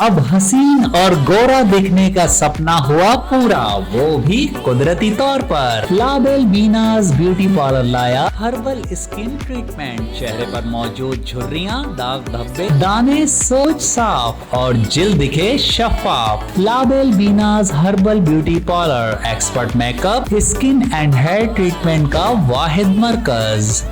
अब हसीन और गोरा दिखने का सपना हुआ पूरा, वो भी कुदरती तौर पर। लाबेल बीनाज ब्यूटी पार्लर लाया हर्बल स्किन ट्रीटमेंट। चेहरे पर मौजूद झुर्रियां, दाग धब्बे, दाने सोच साफ और जिल्द दिखे शफाफ। Labelle Binaz herbal beauty parlour, expert makeup, skin and hair treatment का वाहिद मरकज।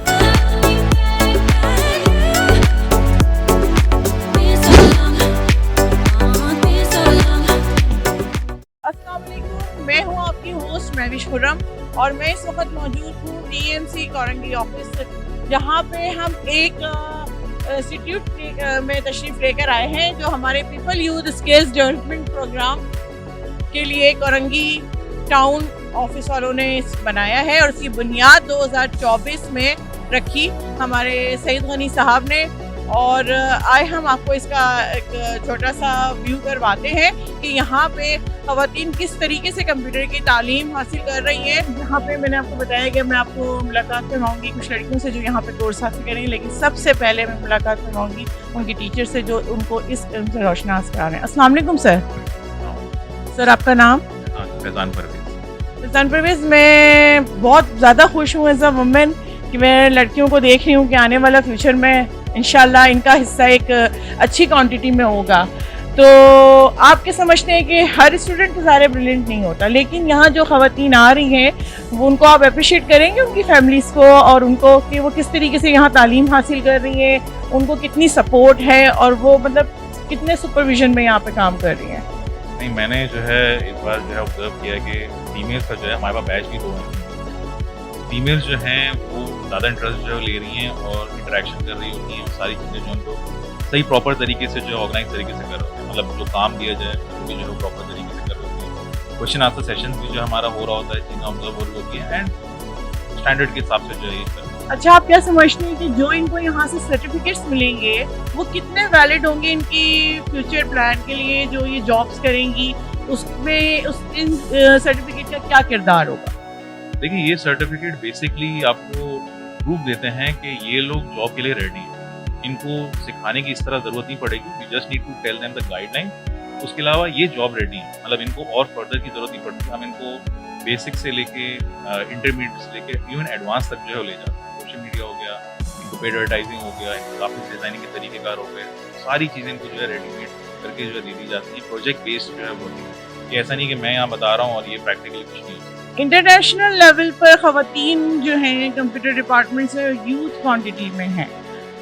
मैं हूं आपकी होस्ट महविश खुर्रम और मैं इस वक्त मौजूद हूं DMC कोरंगी ऑफिस, जहां पे हम एक इंस्टीट्यूट में तशरीफ़ लेकर आए हैं जो हमारे people youth skills development programme के लिए कोरंगी टाउन ऑफिस वालों ने बनाया है और इसकी बुनियाद 2024 में रखी हमारे सईद गनी साहब ने। और आए हम आपको इसका एक छोटा सा व्यू करवाते हैं कि यहाँ पे ख़वातीन किस तरीके से कंप्यूटर की तालीम हासिल कर रही हैं। यहाँ पे मैंने आपको बताया कि मैं आपको मुलाकात करवाऊँगी कुछ लड़कियों से जो यहाँ पे कोर्स हासिल करेंगी, लेकिन सबसे पहले मैं मुलाकात करवाऊँगी उनकी टीचर से जो उनको इस इल्म से रोशनास करा रहे हैं। अस्सलाम वालेकुम सर। सर आपका नाम? फैज़ान परवेज़। फैज़ान परवेज़। मैं बहुत ज़्यादा खुश हूँ एज अ वुमेन कि मैं लड़कियों को देख रही हूँ कि आने वाला फ्यूचर में इंशाल्लाह इनका हिस्सा एक अच्छी क्वांटिटी में होगा। तो आप क्या समझते हैं कि हर स्टूडेंट ज़्यादा ब्रिलियंट नहीं होता, लेकिन यहाँ जो ख़वातीन आ रही हैं वो उनको आप अप्रिशिएट करेंगे उनकी फैमिलीज़ को और उनको कि वो किस तरीके से यहाँ तालीम हासिल कर रही हैं, उनको कितनी सपोर्ट है और वो मतलब कितने सुपरविजन में यहाँ पे काम कर रही हैं? नहीं, मैंने जो है इस बार जो है ऑब्जर्व किया कि फीमेल्स का जो है हमारे पास बैच भी 2 हैं। फीमेल्स जो हैं वो ज़्यादा इंटरेस्ट जो ले रही हैं और इंटरेक्शन कर रही होती हैं, सारी चीज़ें जो उनको सही प्रॉपर तरीके से जो ऑर्गेनाइज तरीके से कर रहे हैं, मतलब जो काम दिया जाए वो भी जो है प्रॉपर तरीके से कर रही है। क्वेश्चन आंसर सेशन भी जो हमारा हो रहा होता है, चीज़ें ऑब्जर्व हो रही होती हैं एंड स्टैंडर्ड के हिसाब से जो है ये कर। अच्छा, आप क्या समझते हैं कि जो इनको यहाँ से सर्टिफिकेट्स मिलेंगे वो कितने वैलिड होंगे इनकी फ्यूचर प्लान के लिए, जो ये जॉब्स करेंगी उसमें इन सर्टिफिकेट का क्या किरदार होगा? देखिए, ये सर्टिफिकेट बेसिकली आपको प्रूफ देते हैं कि ये लोग जॉब के लिए रेडी हैं। इनको सिखाने की इस तरह ज़रूरत नहीं पड़ेगी, you just need to tell them the guideline. उसके अलावा ये जॉब रेडी है, मतलब इनको और फर्दर की ज़रूरत नहीं पड़ती। हम इनको बेसिक से लेके इंटरमीडिएट से लेके इवन एडवांस तक जो है ले जाते हैं। सोशल मीडिया हो गया, इनको पेड एडवर्टाइजिंग हो गया, ग्राफिक डिज़ाइनिंग के तरीक़ेकार हो गए, सारी चीज़ें इनको जो है रेडीमेड करके जो है दे दी जाती है। प्रोजेक्ट बेस्ड जो है वो ये ऐसा नहीं कि मैं यहाँ बता रहा हूँ और ये प्रैक्टिकली कुछ नहीं है। इंटरनेशनल लेवल पर ख़वातीन जो हैं कंप्यूटर डिपार्टमेंट से यूथ क्वांटिटी में हैं,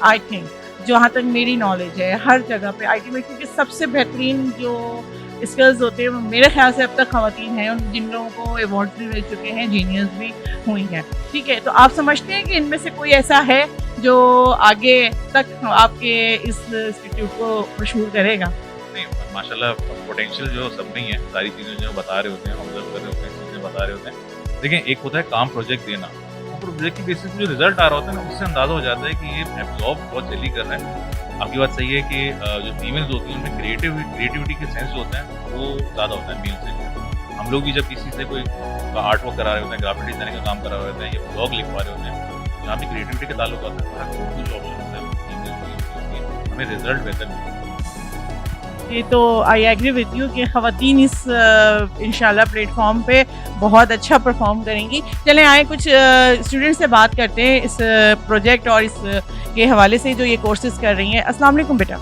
आई थिंक, जहाँ तक मेरी नॉलेज है हर जगह पे IT में, क्योंकि सबसे बेहतरीन जो स्किल्स होते हैं वो मेरे ख्याल से अब तक ख़वातीन हैं, जिन लोगों को अवार्ड्स भी मिल चुके हैं, जीनियस भी हुई हैं। ठीक है, तो आप समझते हैं कि इनमें से कोई ऐसा है जो आगे तक आपके इस इंस्टीट्यूट को मशहूर करेगा? नहीं, माशाल्लाह पोटेंशियल जो सब में ही है, सारी चीज़ें जो बता रहे होते हैं, ऑब्जर्व कर रहे होते हैं, चीज़ें बता रहे होते हैं। देखिए, एक होता है काम प्रोजेक्ट देना, प्रोजेक्ट की बेसिस पे जो रिजल्ट आ रहा होता है ना, उससे अंदाज़ा हो जाता है कि ये एब्जॉर्ब बहुत जल्दी कर रहा है। आपकी बात सही है कि जो फीमेल्स होती हैं उनमें क्रिएटिविटी के सेंस होता है वो ज़्यादा होता है मेल से। हम लोग भी जब किसी से कोई आर्ट वर्क करा रहे होते हैं, ग्राफिक डिजाइनिंग का काम करा रहे होते हैं या ब्लॉग लिखवा रहे होते हैं, जहाँ भी क्रिएटिविटी के ताल्लुक आता है, कुछ ऑप्शन होता है फीमेल्स, हमें रिजल्ट बेहतर मिलता है। ये तो आई एग्री विद यू कि ख़वातीन इस इंशाल्लाह प्लेटफॉर्म पे बहुत अच्छा परफॉर्म करेंगी। चलें आए कुछ स्टूडेंट से बात करते हैं इस प्रोजेक्ट और इस के हवाले से जो ये कोर्सेज कर रही हैं। अस्सलाम वालेकुम बेटा,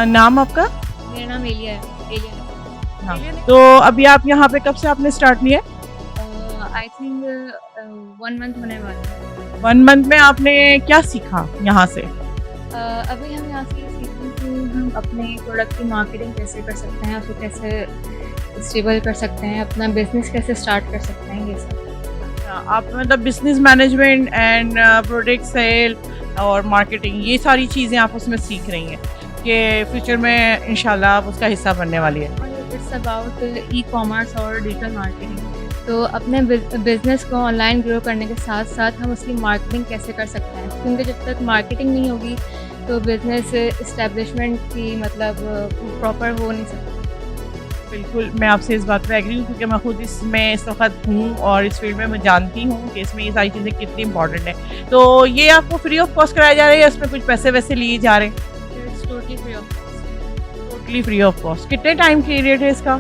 नाम आपका? मेरा नाम एलिया है। एलिया। हाँ, तो अभी आप यहाँ पे कब से आपने स्टार्ट किया? आई थिंक 1 मंथ होने वाला है। 1 मंथ में आपने क्या सीखा यहाँ से? अभी हम यहाँ से ये सीख रहे हैं कि हम अपने प्रोडक्ट की मार्केटिंग कैसे कर सकते हैं, उसको कैसे स्टेबल कर सकते हैं, अपना बिजनेस कैसे स्टार्ट कर सकते हैं, ये सब। आप मतलब business management and product sale और मार्केटिंग, ये सारी चीज़ें आप उसमें सीख रही हैं कि फ्यूचर में इंशाल्लाह आप उसका हिस्सा बनने वाली है। इट्स अबाउट ई-कॉमर्स और डिजिटल मार्केटिंग। तो अपने बिजनेस को ऑनलाइन ग्रो करने के साथ साथ हम उसकी मार्केटिंग कैसे कर सकते हैं, क्योंकि जब तक मार्केटिंग नहीं होगी तो बिजनेस इस्टेब्लिशमेंट की मतलब प्रॉपर हो नहीं सकती। बिल्कुल, मैं आपसे इस बात पे एग्री हूँ क्योंकि मैं खुद इसमें इस वक्त हूँ और इस फील्ड में मैं जानती हूँ कि इसमें ये सारी चीज़ें कितनी इंपॉर्टेंट है। तो ये आपको फ्री ऑफ कॉस्ट कराया जा रहा है या इसमें कुछ पैसे वैसे लिए जा रहे हैं? It's totally free of cost. Totally free of cost. कितने टाइम पीरियड है इसका?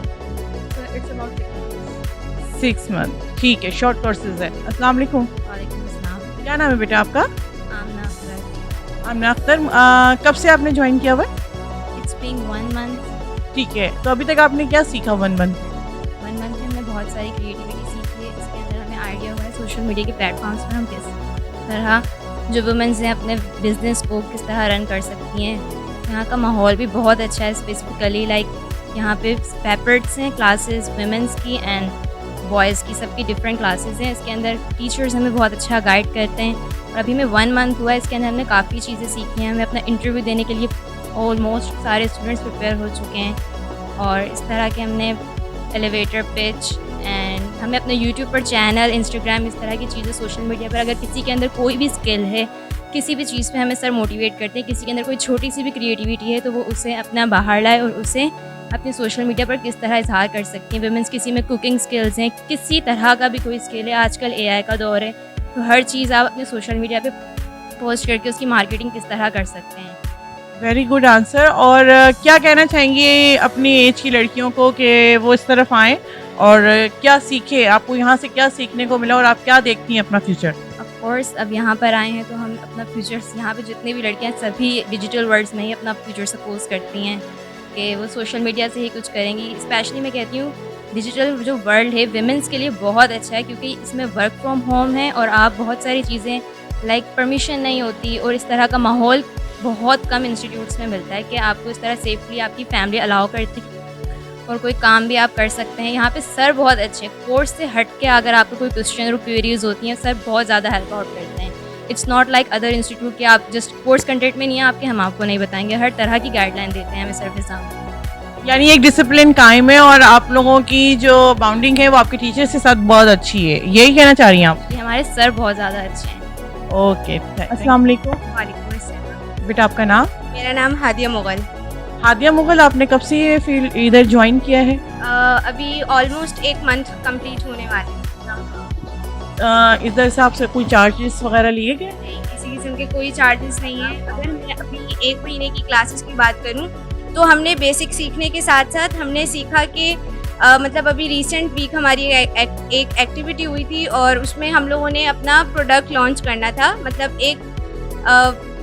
So it's about 6 months. 6 month. ठीक है, शॉर्ट कोर्सेज है। अस्सलाम वालेकुम। वालेकुम अस्सलाम। क्या नाम है बेटा आपका? आमना अख्तर। आमना अख्तर। कब से आपने ज्वाइन किया हुआ है? It's been 1 month. ठीक है, तो अभी तक आपने क्या सीखा 1 मंथ में? 1 मंथ में हमने बहुत सारी क्रिएटिविटी सीखी है। इसके अंदर हमें आइडिया हुआ है सोशल मीडिया के प्लेटफॉर्म्स पर हम किस तरह जो वुमेंस हैं अपने बिजनेस को किस तरह रन कर सकती हैं। यहाँ का माहौल भी बहुत अच्छा है। स्पेसिफिकली लाइक यहाँ पे सेपरेट्स हैं क्लासेस वुमेंस की एंड बॉयज़ की, सबकी डिफरेंट क्लासेस हैं। इसके अंदर टीचर्स हमें बहुत अच्छा गाइड करते हैं। और अभी में 1 मंथ हुआ है, इसके अंदर हमने काफ़ी चीज़ें सीखी हैं। हमें अपना इंटरव्यू देने के लिए ऑलमोस्ट सारे स्टूडेंट्स प्रिपेयर हो चुके हैं। और इस तरह के हमने एलिवेटर पिच एंड हमें अपने यूट्यूब पर चैनल, इंस्टाग्राम, इस तरह की चीज़ें सोशल मीडिया पर अगर किसी के अंदर कोई भी स्किल है, किसी भी चीज़ पे हमें सर मोटिवेट करते हैं। किसी के अंदर कोई छोटी सी भी क्रिएटिविटी है तो वो उसे अपना बाहर लाए और उसे अपने सोशल मीडिया पर किस तरह इजहार कर सकती हैं। वुमेंस किसी में कुकिंग स्किल्स हैं, किसी तरह का भी कोई स्किल है। आजकल AI का दौर है तो हर चीज़ आप अपने सोशल मीडिया पे पोस्ट करके उसकी मार्केटिंग किस तरह कर सकते हैं। Very good answer. और क्या कहना चाहेंगे अपनी एज की लड़कियों को कि वो इस तरफ आएँ और क्या सीखे? आपको यहाँ से क्या सीखने को मिला और आप क्या देखती हैं अपना फ्यूचर? ऑफ कोर्स अब यहाँ पर आए हैं तो हम अपना फ्यूचर, यहाँ पे जितने भी लड़कियाँ सभी डिजिटल वर्ल्ड्स में ही अपना फ्यूचर सपोज करती हैं कि वो सोशल मीडिया से ही कुछ करेंगी। स्पेशली मैं कहती हूँ डिजिटल जो वर्ल्ड है विमेंस के लिए बहुत अच्छा है क्योंकि इसमें वर्क फ्रॉम होम है और आप बहुत सारी चीज़ें लाइक परमिशन नहीं होती और इस तरह का माहौल बहुत कम इंस्टीट्यूट्स में मिलता है कि आपको इस तरह सेफली आपकी फैमिली अलाउ करती और कोई काम भी आप कर सकते हैं। यहाँ पे सर बहुत अच्छे हैं। कोर्स से हट के अगर आपको कोई क्वेश्चन और क्वेरीज होती हैं सर बहुत ज़्यादा हेल्प आउट करते हैं। It's not like other institute कि आप जस्ट कोर्स कंटेंट में नहीं है आपके, हम आपको नहीं बताएंगे। हर तरह की गाइडलाइन देते हैं हमें सर के सामने। यानी एक डिसिप्लिन कायम है और आप लोगों की जो बाउंडिंग है वो आपके टीचर्स के साथ बहुत अच्छी है, यही कहना चाह रही हैं आप? ये हमारे सर बहुत ज़्यादा अच्छे हैं। ओके, अस्सलाम वालेकुम। वालेकुम अस्सलाम। बेटा आपका नाम? मेरा नाम हादिया मुगल। हादिया मुगल, आपने कब से ये फील्ड इधर ज्वाइन किया है? अभी ऑलमोस्ट 1 मंथ कंप्लीट होने वाले हैं। इधर से आपसे कोई चार्जेस वगैरह लिए गए? नहीं, किसी किस्म के कोई चार्जेस नहीं है। अगर मैं अपनी 1 महीने की क्लासेस की बात करूं तो हमने बेसिक सीखने के साथ साथ हमने सीखा कि मतलब अभी रिसेंट वीक हमारी एक एक्टिविटी हुई थी और उसमें हम लोगों ने अपना प्रोडक्ट लॉन्च करना था। मतलब एक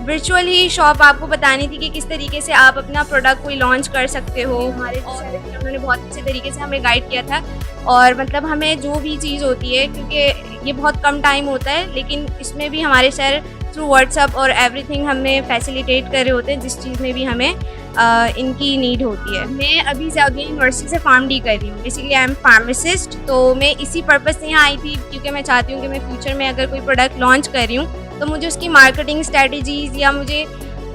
वर्चुअल ही शॉप आपको बतानी थी कि किस तरीके से आप अपना प्रोडक्ट कोई लॉन्च कर सकते हो। हमारे उन्होंने बहुत अच्छे तरीके से हमें गाइड किया था और मतलब हमें जो भी चीज़ होती है क्योंकि ये बहुत कम टाइम होता है लेकिन इसमें भी हमारे सर थ्रू व्हाट्सअप और एवरीथिंग हमें फैसिलिटेट कर रहे होते हैं जिस चीज़ में भी हमें इनकी नीड होती है। मैं अभी जाऊदी यूनिवर्सिटी से PharmD कर रही हूँ। Basically I am pharmacist. तो मैं इसी पर्पज़ से यहाँ आई थी क्योंकि मैं चाहती हूँ कि मैं फ्यूचर में अगर कोई प्रोडक्ट लॉन्च कर रही हूँ तो मुझे उसकी मार्केटिंग स्ट्रेटजीज़ या मुझे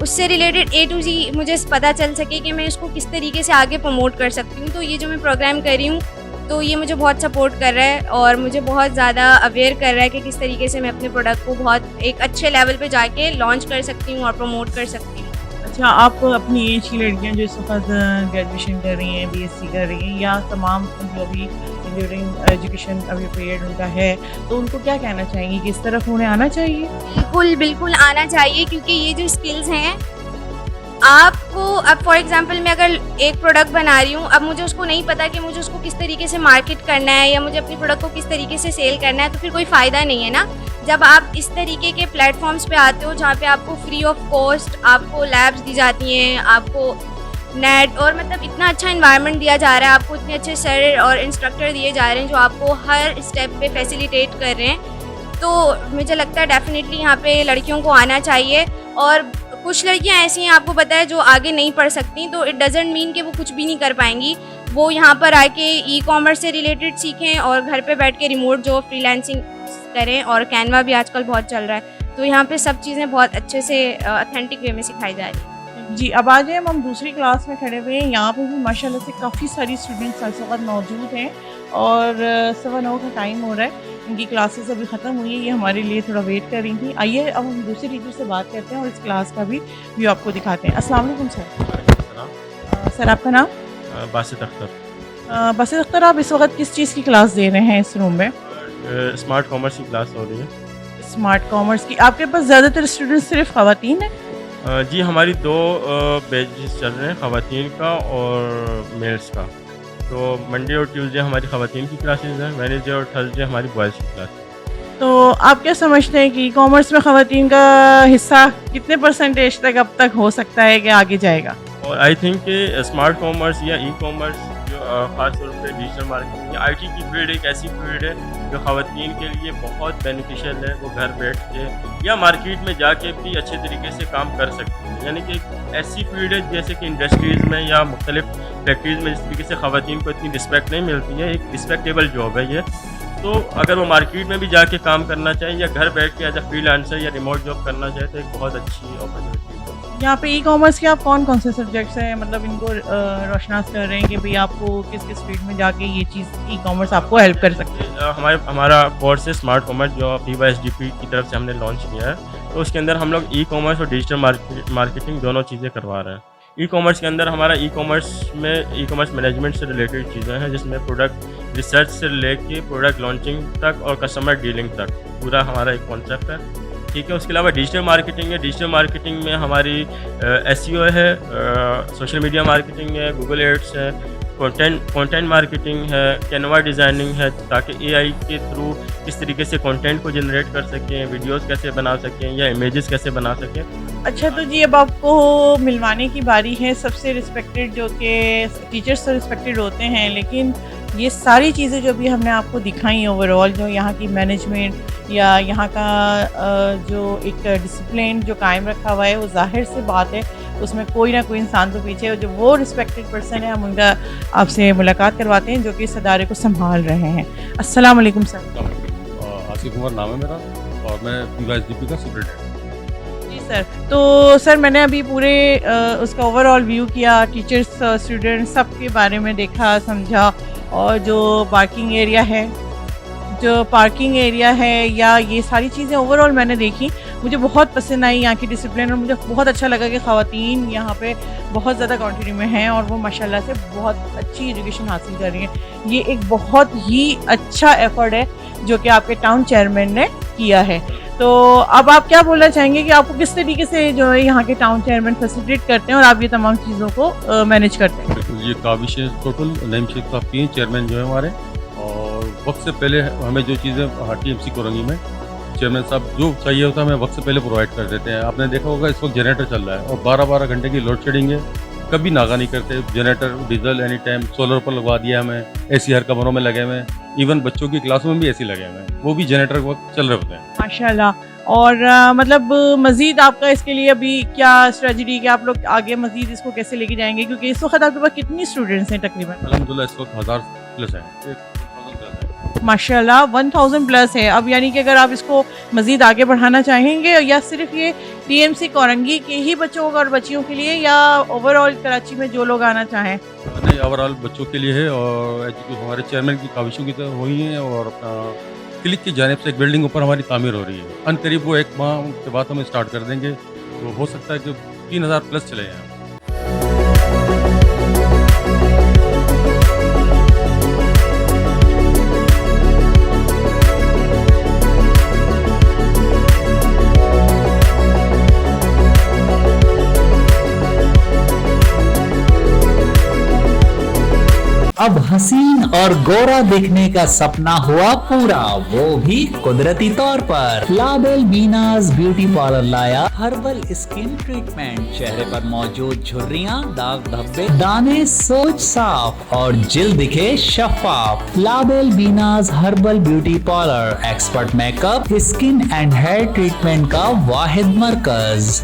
उससे रिलेटेड A to Z मुझे पता चल सके कि मैं उसको किस तरीके से आगे प्रमोट कर सकती हूँ। तो ये जो मैं प्रोग्राम कर रही हूँ तो ये मुझे बहुत सपोर्ट कर रहा है और मुझे बहुत ज़्यादा अवेयर कर रहा है कि किस तरीके से मैं अपने प्रोडक्ट को बहुत एक अच्छे लेवल पे जाके लॉन्च कर सकती हूँ और प्रमोट कर सकती हूँ। अच्छा, आप अपनी एज की लड़कियां जो इस वक्त ग्रेजुएशन कर रही हैं, BSc कर रही हैं या तमाम जो भी ड्यूरिंग एजुकेशन अभी पीरियड उनका है, तो उनको क्या कहना चाहेंगी कि इस तरफ उन्हें आना चाहिए? बिल्कुल बिल्कुल आना चाहिए क्योंकि ये जो स्किल्स हैं आपको, अब फॉर एग्जांपल मैं अगर एक प्रोडक्ट बना रही हूँ, अब मुझे उसको नहीं पता कि मुझे उसको किस तरीके से मार्केट करना है या मुझे अपने प्रोडक्ट को किस तरीके से सेल करना है तो फिर कोई फ़ायदा नहीं है ना। जब आप इस तरीके के प्लेटफॉर्म्स पे आते हो जहाँ पे आपको फ्री ऑफ कॉस्ट आपको लैब्स दी जाती हैं, आपको नेट और मतलब इतना अच्छा इन्वायरमेंट दिया जा रहा है, आपको इतने अच्छे सर और इंस्ट्रक्टर दिए जा रहे हैं जो आपको हर स्टेप पे फैसिलिटेट कर रहे हैं, तो मुझे लगता है डेफिनेटली यहाँ पे लड़कियों को आना चाहिए। और कुछ लड़कियाँ ऐसी हैं आपको पता है जो आगे नहीं पढ़ सकती, तो इट डजेंट मीन कि वो कुछ भी नहीं कर पाएंगी। वो यहाँ पर आके ई-कॉमर्स से रिलेटेड सीखें और घर पे बैठ के रिमोट जॉब फ्रीलांसिंग करें और कैनवा भी आजकल बहुत चल रहा है, तो यहाँ पे सब चीज़ें बहुत अच्छे से ऑथेंटिक वे में सिखाई जा रही है। जी, अब आ जाए, हम दूसरी क्लास में खड़े हुए हैं। यहाँ पे भी माशाल्लाह से काफ़ी सारी स्टूडेंट्स इस वक्त मौजूद हैं और 9:15 का टाइम हो रहा है, इनकी क्लासेस अभी ख़त्म हुई है, ये हमारे लिए थोड़ा वेट कर रही थी। आइए अब हम दूसरी टीचर से बात करते हैं और इस क्लास का भी व्यू आपको दिखाते हैं। अस्सलाम वालेकुम सर। सर आपका नाम? बासित अख्तर। बासित अख्तर, आप इस वक्त किस चीज़ की क्लास दे रहे हैं इस रूम में? स्मार्ट कॉमर्स की क्लास हो रही है। स्मार्ट कॉमर्स की। आपके पास ज़्यादातर स्टूडेंट्स सिर्फ ख़वातीन हैं? जी हमारी 2 बैचेस चल रहे हैं, ख़वातीन का और मेल्स का। तो मंडे और ट्यूसडे हमारी ख़वातीन की क्लासेस हैं, वेडनेसडे और थर्सडे हमारी बॉयज़ की क्लास है। तो आप क्या समझते हैं कि ई कॉमर्स में ख़वातीन का हिस्सा कितने परसेंटेज तक अब तक हो सकता है कि आगे जाएगा? और आई थिंक कि स्मार्ट कॉमर्स या ई कॉमर्स जो ख़ास तौर पे डिजिटल मार्केटिंग या आईटी की फील्ड एक ऐसी फील्ड है जो ख़वातीन के लिए बहुत बेनिफिशियल है। वो घर बैठ के या मार्केट में जाके भी अच्छे तरीके से काम कर सकती हैं। यानी कि एक ऐसी फील्ड है जैसे कि इंडस्ट्रीज़ में या मुख्तलिफ फैक्ट्रीज़ में जिस तरीके से ख़वातीन को इतनी रिस्पेक्ट नहीं मिलती है, एक रिस्पेक्टेबल जॉब है ये। तो अगर वो मार्केट में भी जाके काम करना चाहे या घर बैठ के एज अ फ्रीलांसर या रिमोट जॉब करना चाहे तो एक बहुत अच्छी अपॉर्चुनिटी है। यहाँ पे ई कॉमर्स के आप कौन कौन से सब्जेक्ट्स हैं, मतलब इनको रोशनास कर रहे हैं कि भाई आपको किस किस फील्ड में जाके ये चीज़ ई कॉमर्स आपको हेल्प कर सकते हैं? हमारा कोर्स है स्मार्ट कॉमर्स जो PYSDP की तरफ से हमने लॉन्च किया है। तो उसके अंदर हम लोग ई कॉमर्स और डिजिटल मार्केटिंग दोनों चीज़ें करवा रहे हैं। ई कॉमर्स के अंदर हमारा ई कॉमर्स मैनेजमेंट से रिलेटेड चीज़ें हैं, जिसमें प्रोडक्ट रिसर्च से लेके प्रोडक्ट लॉन्चिंग तक और कस्टमर डीलिंग तक पूरा हमारा एक कॉन्सेप्ट है। ठीक है, उसके अलावा डिजिटल मार्केटिंग है। डिजिटल मार्केटिंग में हमारी SEO है, सोशल मीडिया मार्केटिंग है, गूगल एड्स है, कंटेंट मार्केटिंग है, कैनवा डिज़ाइनिंग है, ताकि AI के थ्रू किस तरीके से कंटेंट को जनरेट कर सकें, वीडियोस कैसे बना सकें या इमेजेस कैसे बना सकें। अच्छा, तो जी अब आपको मिलवाने की बारी है सबसे रिस्पेक्टेड, जो कि टीचर्स तो रिस्पेक्टेड होते हैं, लेकिन ये सारी चीज़ें जो भी हमने आपको दिखाई ओवरऑल, जो यहाँ की मैनेजमेंट या यहाँ का जो एक डिसिप्लिन जो कायम रखा हुआ है, वो जाहिर सी बात है उसमें कोई ना कोई इंसान तो पीछे है। जो वो रिस्पेक्टेड पर्सन है, हम उनका आपसे मुलाकात करवाते हैं जो कि इस अदारे को संभाल रहे हैं। अस्सलाम वालेकुम सर। आसिफ उमर नाम है मेरा और मैं PYSDP का सुपरिटेंडेंट। जी सर, तो सर मैंने अभी पूरे उसका ओवरऑल व्यू किया, टीचर्स स्टूडेंट सब के बारे में देखा समझा, और जो पार्किंग एरिया है या ये सारी चीज़ें ओवरऑल मैंने देखी, मुझे बहुत पसंद आई यहाँ की डिसिप्लिन, और मुझे बहुत अच्छा लगा कि ख़वातीन यहाँ पे बहुत ज़्यादा क्वांटिटी में हैं और वो माशाल्लाह से बहुत अच्छी एजुकेशन हासिल कर रही हैं। ये एक बहुत ही अच्छा एफर्ट है जो कि आपके टाउन चेयरमैन ने किया है। तो अब आप क्या बोलना चाहेंगे कि आपको किस तरीके से जो है यहाँ के टाउन चेयरमैन फैसिलिटेट करते हैं और आप ये तमाम चीज़ों को मैनेज करते हैं? बिल्कुल, ये काबिश है टोटल नईम शेख साहब की चेयरमैन जो है हमारे, और वक्त से पहले हमें जो चीज़ें TMC कोरंगी में चेयरमैन साहब जो चाहिए होता है हमें वक्त से पहले प्रोवाइड कर देते हैं। आपने देखा होगा इस वक्त जनरेटर चल रहा है और 12-12 घंटे की लोड शेडिंग है, कभी नागा नहीं करते। Generator diesel any time, solar पर लगवा दिया हमें, AC हर कमरों में लगे हुए हैं, इवन बच्चों की क्लासों में भी AC लगे हुए हैं, वो भी जनरेटर वक्त चल रहे होते हैं माशाल्लाह। और मतलब मज़ीद आपका इसके लिए अभी क्या स्ट्रेटजी कि आप लोग आगे मज़ीद इसको कैसे लेके जाएंगे, क्योंकि इस वक्त आपके पास कितनी स्टूडेंट्स हैं तकरीबन? अल्हम्दुलिल्लाह इस वक्त 1000 प्लस है, माशाल्लाह 1000 प्लस है। अब यानी कि अगर आप इसको मज़ीद आगे बढ़ाना चाहेंगे, या सिर्फ ये TMC कोरंगी के ही बच्चों और बच्चियों के लिए, या ओवरऑल कराची में जो लोग आना चाहें? नहीं, ओवरऑल बच्चों के लिए है, और हमारे चेयरमैन की काविशों की तो हुई है, और अपना क्लिक की जानिब से एक बिल्डिंग ऊपर हमारी तामीर हो रही है। अनकरीब वो 1 माह के बाद हम स्टार्ट कर देंगे, तो हो सकता है कि 3000 प्लस चले जाएँ। अब हसीन और गोरा दिखने का सपना हुआ पूरा, वो भी कुदरती तौर पर। लाबेल बीनाज ब्यूटी पार्लर लाया हर्बल स्किन ट्रीटमेंट। चेहरे पर मौजूद झुर्रियां, दाग धब्बे, दाने सोच साफ और जिल्द दिखे शफाफ। Labelle Binaz herbal beauty parlour, expert makeup, skin and hair treatment का वाहिद मरकज।